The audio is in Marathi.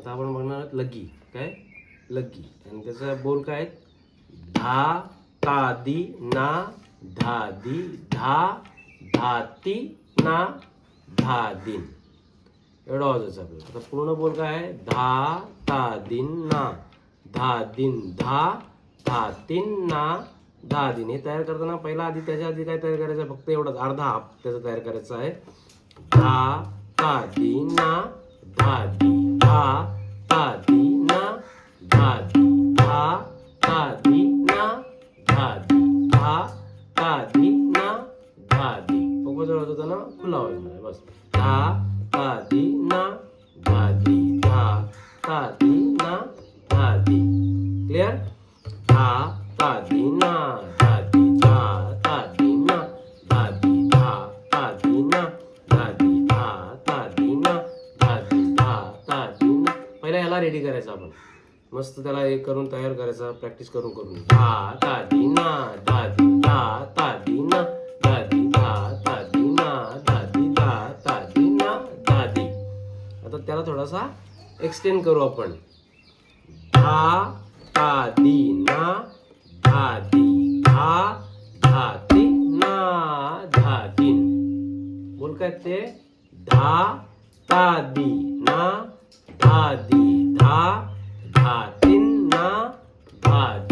आता आपण बघणार आहोत लगी. काय लगी. आणि त्याचा बोल काय आहेत? धा तादी ना धादी धा धाती ना धादीन. एवढा आवाजाचा आपल्याला. आता पूर्ण बोल काय आहे? धा तादीन ना धादीन धा धातीन ना धादीन. हे तयार करताना पहिला आधी त्याच्या आधी काय तयार करायचं आहे? फक्त एवढंच अर्धा हाफ त्याचा तयार करायचा आहे. धा तादी ना धादी धा तादी ना धादी धा तादी ना धादी धा तादी ना धादी. फोकस जवळ होता ना खुला आवाज नाही. बस धा तादी ना धादी धा तादी ना धादी. क्लिअर? धा तादी ना धादी धा तादी ना धादी धा तादी ना धादी धा तादी ना धादी धा तादी ना. पहिला याला रेडी करायचं आपण. मस्त त्याला हे करून तयार करायचा. प्रॅक्टिस करून धा तादी ना धादी धा तादी ना धादी धा तादी ना धादी धा तादी ना धादी. आता त्याला थोडासा एक्सटेंड करू आपण. धा तादी ना धादी धा धाती ना धादीन. बोल काय ते? धा तादी ना धादी धा धातीन ना धादी.